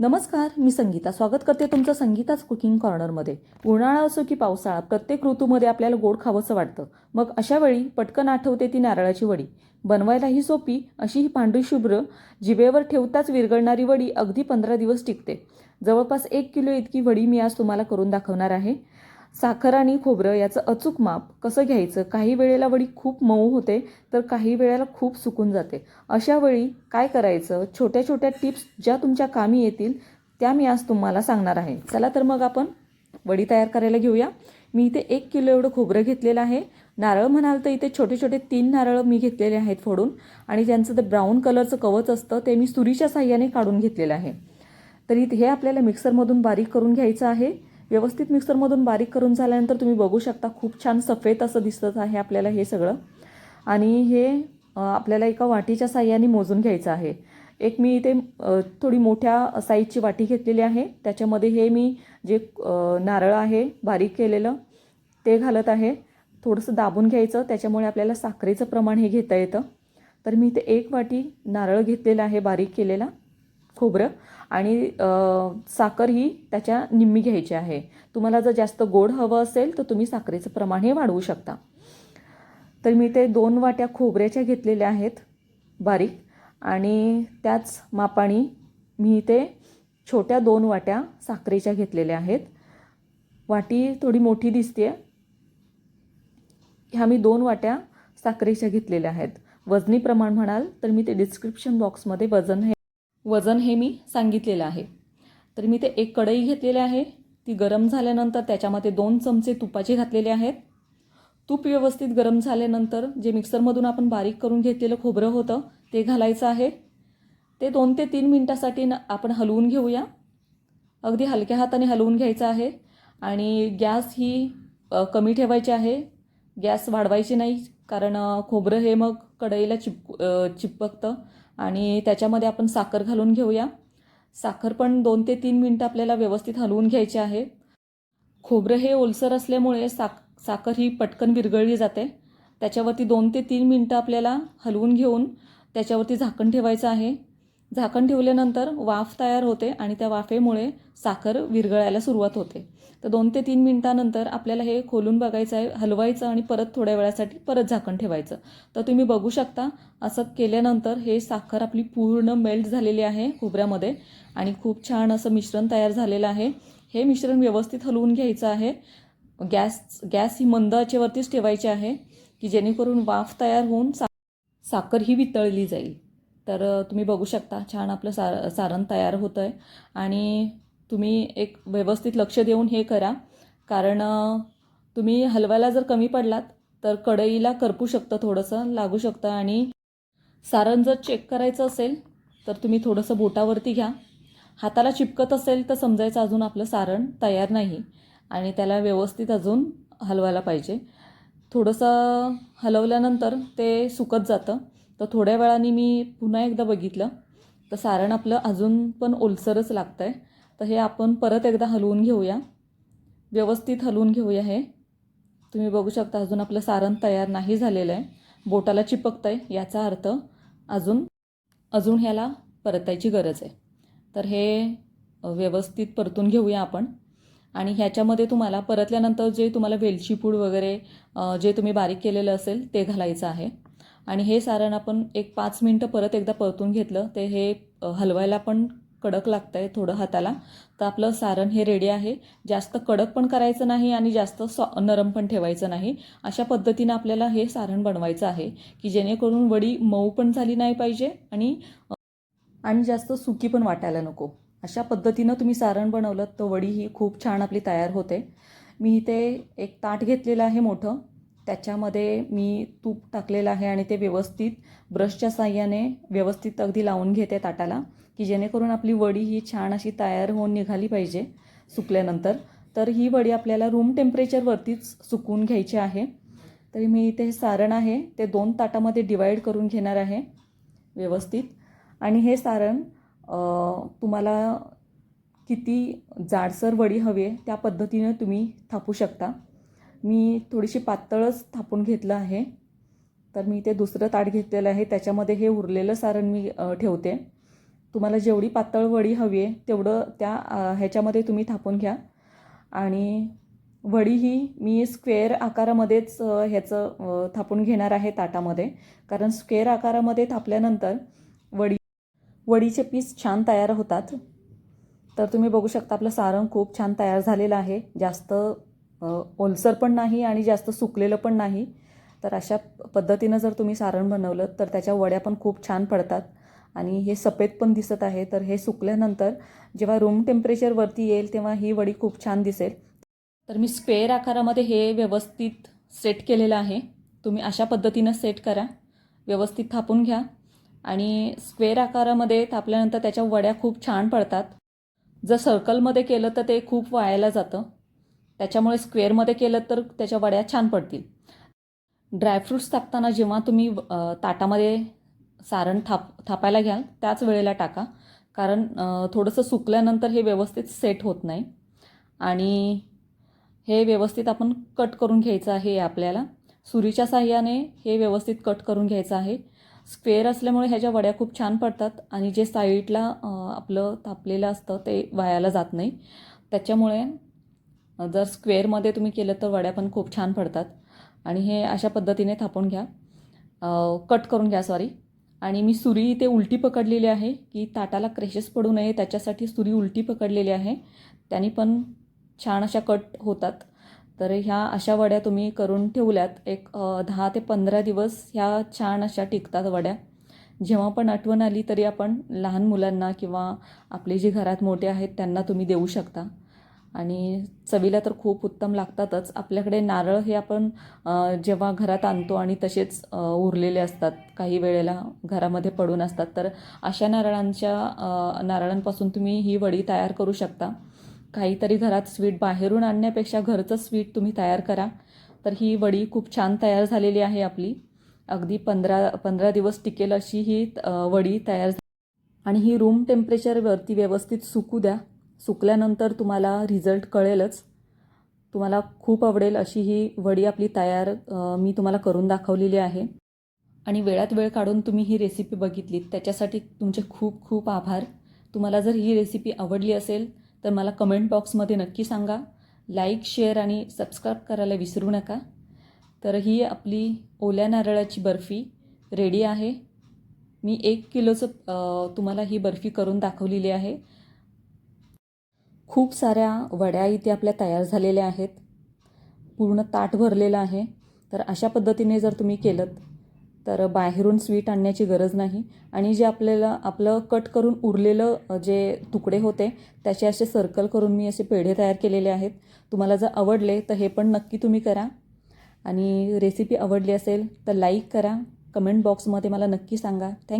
नमस्कार, मी संगीता. स्वागत करते तुमचं संगीताच कुकिंग कॉर्नरमध्ये. उन्हाळा असो की पावसाळा, प्रत्येक ऋतूमध्ये आपल्याला गोड खावंसं वाटतं. मग अशा वेळी पटकन आठवते ती नारळाची वडी. बनवायलाही सोपी अशी ही पांढरी शुभ्र, जिभेवर ठेवताच विरघळणारी वडी अगदी 15 दिवस टिकते. जवळपास 1 किलो इतकी वडी मी आज तुम्हाला करून दाखवणार आहे. साखर आणि खोबरं याचं अचूक माप कसं घ्यायचं, काही वेळेला वडी खूप मऊ होते तर काही वेळेला खूप सुकून जाते. अशा वेळी काय करायचं, छोट्या छोट्या टिप्स ज्या तुमच्या कामी येतील त्या मी आज तुम्हाला सांगणार आहे. चला तर मग आपण वडी तयार करायला घेऊया. मी इथे 1 किलो एवढं खोबरं घेतलेलं आहे. नारळ म्हणाल तर इथे छोटे छोटे 3 नारळ मी घेतलेले आहेत फोडून, आणि त्यांचं ते ब्राऊन कलरचं कवच असतं ते मी सुरीच्या साह्याने काढून घेतलेलं आहे. तरी हे आपल्याला मिक्सरमधून बारीक करून घ्यायचं आहे. व्यवस्थित मिक्सरमधून बारीक करून झाल्यानंतर तुम्ही बघू शकता खूप छान सफेद असं दिसत आहे आपल्याला हे सगळं. आणि हे आपल्याला एका वाटीच्या साह्याने मोजून घ्यायचं आहे. एक मी इथे थोडी मोठ्या साईजची वाटी घेतलेली आहे. त्याच्यामध्ये हे मी जे नारळ आहे बारीक केलेलं ते घालत आहे. थोडंसं दाबून घ्यायचं, त्याच्यामुळे आपल्याला साखरेचं प्रमाण हे घेता येतं. तर मी इथे 1 वाटी नारळ घेतलेला आहे बारीक केलेला खोबरं, आणि साखर ही त्याच्या निम्मी घ्यायची आहे. तुम्हाला जर जास्त गोड हवं असेल तर तुम्ही साखरेचं प्रमाण हे वाढवू शकता. तर मी ते 2 वाट्या खोबऱ्याच्या घेतलेल्या आहेत बारीक, आणि त्याच मापाने मी इथे छोट्या 2 वाट्या साखरेच्या घेतलेल्या आहेत. वाटी थोडी मोठी दिसते. ह्या मी 2 वाट्या साखरेच्या घेतलेल्या आहेत. वजनी प्रमाण म्हणाल तर मी ते डिस्क्रिप्शन बॉक्समध्ये वजन हे मी सांगितलेलं आहे. तर मी ते एक कढई घेतलेली आहे. ती गरम झाल्यानंतर त्याच्यामध्ये 2 चमचे तुपाचे घातलेले आहेत. तूप व्यवस्थित गरम झाल्यानंतर जे मिक्सरमधून आपण बारीक करून घेतलेलं खोबरं होतं ते घालायचं आहे. ते 2 ते 3 मिनटासाठी आपण हलवून घेऊया. अगदी हलक्या हाताने हलवून घ्यायचं आहे. आणि गॅस ही कमी ठेवायची आहे. गॅस वाढवायची नाही, कारण खोबरं हे मग कढईला चिपकतं. आणि त्याच्यामध्ये आपण साखर घालून घेऊया. साखर पण 2 ते 3 मिनटं आपल्याला व्यवस्थित हलवून घ्यायची आहे. खोबरं हे ओलसर असल्यामुळे साखर ही पटकन विरघळली जाते. त्याच्यावरती 2 ते 3 मिनटं आपल्याला हलवून घेऊन त्याच्यावरती झाकण ठेवायचं आहे. झाकण ठेवल्यानंतर वाफ तयार होते आणि त्या वाफेमुळे साखर विरघळायला सुरुवात होते. तर 2 ते 3 मिनटानंतर आपल्याला हे खोलून बघायचं आहे, हलवायचं आणि परत थोड्या वेळासाठी परत झाकण ठेवायचं. तर तुम्ही बघू शकता असं केल्यानंतर हे साखर आपली पूर्ण मेल्ट झालेली आहे खोबऱ्यामध्ये, आणि खूप छान असं मिश्रण तयार झालेलं आहे. हे मिश्रण व्यवस्थित हलवून घ्यायचं आहे. गॅस ही मंद आचेवरतीच ठेवायची आहे, की जेणेकरून वाफ तयार होऊन साखर ही वितळली जाईल. तर तुम्ही बघू शकता छान आपलं सारण तयार होतं आहे. आणि तुम्ही एक व्यवस्थित लक्ष देऊन हे करा, कारण तुम्ही हलवायला जर कमी पडलात तर कढईला करपू शकतं, थोडंसं लागू शकतं. आणि सारण जर चेक करायचं असेल तर तुम्ही थोडंसं बोटावरती घ्या. हाताला चिपकत असेल तर समजायचं अजून आपलं सारण तयार नाही, आणि त्याला व्यवस्थित अजून हलवायला पाहिजे. थोडंसं हलवल्यानंतर ते सुकत जातं. तर थोड्या वेळाने मी पुन्हा एकदा बघितलं तर सारण आपलं अजून पण ओलसरच लागतं आहे. तर हे आपण परत एकदा हलवून घेऊया, व्यवस्थित हलवून घेऊया. हे तुम्ही बघू शकता अजून आपलं सारण तयार नाही झालेलं आहे, बोटाला चिपकतं आहे, याचा अर्थ अजून ह्याला परतायची गरज आहे. तर हे व्यवस्थित परतून घेऊया आपण. आणि ह्याच्यामध्ये तुम्हाला परतल्यानंतर जे तुम्हाला वेलची पूड वगैरे जे तुम्ही बारीक केलेलं असेल ते घालायचं आहे. आणि हे सारण आपण एक 5 मिनटं परत एकदा परतून घेतलं ते हे हलवायला पण कडक लागतं आहे थोडं हाताला. तर आपलं सारण हे रेडी आहे. जास्त कडक पण करायचं नाही आणि जास्त नरम पण ठेवायचं नाही. अशा पद्धतीनं आपल्याला हे सारण बनवायचं आहे, की जेणेकरून वडी मऊ पण झाली नाही पाहिजे आणि जास्त सुकी पण वाटायला नको. अशा पद्धतीनं तुम्ही सारण बनवलं तर वडी ही खूप छान आपली तयार होते. मी इथे एक ताट घेतलेलं आहे मोठं, त्याच्यामध्ये मी तूप टाकलेलं आहे आणि ते व्यवस्थित ब्रशच्या साह्याने व्यवस्थित अगदी लावून घेते ताटाला, की जेणेकरून आपली वडी ही छान अशी तयार होऊन निघाली पाहिजे सुकल्यानंतर. तर ही वडी आपल्याला रूम टेम्परेचरवरतीच सुकवून घ्यायची आहे. तरी मी इथे हे सारण आहे ते 2 ताटामध्ये डिवाईड करून घेणार आहे व्यवस्थित. आणि हे सारण तुम्हाला किती जाडसर वडी हवी आहे त्या पद्धतीने तुम्ही थापू शकता. मी थोडीशी पातळच थापून घेतलं आहे. तर मी ते दुसरं ताट घेतलेलं आहे, त्याच्यामध्ये हे उरलेलं सारण मी ठेवते. तुम्हाला जेवढी पातळ वडी हवी आहे तेवढं त्या ह्याच्यामध्ये तुम्ही थापून घ्या. आणि वडी ही मी स्क्वेअर आकारामध्येच थापून घेणार आहे ताटामध्ये, कारण स्क्वेअर आकारामध्ये थापल्यानंतर वडीचे पीस छान तयार होतात. तर तुम्ही बघू शकता आपलं सारण खूप छान तयार झालेलं आहे. जास्त ओलसर पण नाही आणि जास्त सुकलेलं पण नाही. तर अशा पद्धतीनं जर तुम्ही सारण बनवलं तर त्याच्या वड्या पण खूप छान पडतात आणि हे सफेद पण दिसत आहे. तर हे सुकल्यानंतर जेव्हा रूम टेम्परेचरवरती येईल तेव्हा ही वडी खूप छान दिसेल. तर मी स्क्वेअर आकारामध्ये हे व्यवस्थित सेट केलेलं आहे. तुम्ही अशा पद्धतीनं सेट करा, व्यवस्थित थापून घ्या. आणि स्क्वेअर आकारामध्ये थापल्यानंतर त्याच्या वड्या खूप छान पडतात. जर सर्कलमध्ये केलं तर ते खूप वायाला जातं, त्याच्यामुळे स्क्वेअरमध्ये केलं तर त्याच्या वड्या छान पडतील. ड्रायफ्रूट्स टाकताना जेव्हा तुम्ही ताटामध्ये सारण थापायला घ्याल त्याच वेळेला टाका, कारण थोडंसं सुकल्यानंतर हे व्यवस्थित सेट होत नाही. आणि हे व्यवस्थित आपण कट करून घ्यायचं आहे. आपल्याला सुरीच्या साहाय्याने हे व्यवस्थित कट करून घ्यायचं आहे. स्क्वेअर असल्यामुळे ह्याच्या वड्या खूप छान पडतात आणि जे साईडला आपलं थापलेलं असतं ते वायाला जात नाही. त्याच्यामुळे जर स्क्वेअरमध्ये तुम्ही केलं तर वड्या पण खूप छान पडतात. आणि हे अशा पद्धतीने थापून घ्या, कट करून घ्या सॉरी. आणि मी सुरी इथे उलटी पकडलेली आहे की ताटाला क्रॅशेस पडू नये, त्याच्यासाठी सुरी उलटी पकडलेली आहे. त्याने पण छान अशा कट होतात. तर ह्या अशा वड्या तुम्ही करून ठेवल्यात एक 10 ते 15 दिवस ह्या छान अशा टिकतात वड्या. जेव्हा पण आठवण आली तरी आपण लहान मुलांना किंवा आपले जे घरात मोठे आहेत त्यांना तुम्ही देऊ शकता. आणि चवीला तर खूप उत्तम लागतातच. आपल्याकडे नारळ हे आपण जेव्हा घरात आणतो आणि तसेच उरलेले असतात, काही वेळेला घरामध्ये पडून असतात, तर अशा नारळांपासून तुम्ही ही वडी तयार करू शकता. काहीतरी घरात स्वीट बाहेरून आणण्यापेक्षा घरचं स्वीट तुम्ही तयार करा. तर ही वडी खूप छान तयार झालेली आहे आपली. अगदी 15 दिवस टिकेल अशी ही वडी तयार झाली. आणि ही रूम टेम्परेचरवरती व्यवस्थित सुकू द्या. सुकल्यानंतर तुम्हाला रिझल्ट कळेलच. तुम्हाला खूप आवडेल अशी ही वडी आपली तयार मी तुम्हाला करून दाखवलेली आहे. आणि वेळात वेळ काढून तुम्ही ही रेसिपी बघितलीत त्याच्यासाठी तुमचे खूप खूप आभार. तुम्हाला जर ही रेसिपी आवडली असेल तर मला कमेंट बॉक्समध्ये नक्की सांगा. लाईक, शेअर आणि सबस्क्राईब करायला विसरू नका. तर ही आपली ओल्या नारळाची बर्फी रेडी आहे. मी 1 किलोचं तुम्हाला ही बर्फी करून दाखवलेली आहे. खूप साऱ्या वड्या इथे आपल्या तयार झालेल्या आहेत. पूर्ण ताट भरलेलं आहे. तर अशा पद्धतीने जर तुम्ही केलं तर बाहेरून स्वीट आणण्याची गरज नाही. आणि जे आपलं कट करून उरलेलं जे तुकडे होते त्याचे असे सर्कल करून मी असे पेढे तयार केलेले आहेत. तुम्हाला जर आवडले तर हे पण नक्की तुम्ही करा. आणि रेसिपी आवडली असेल तर लाईक करा, कमेंट बॉक्समध्ये मला नक्की सांगा. थँक्यू.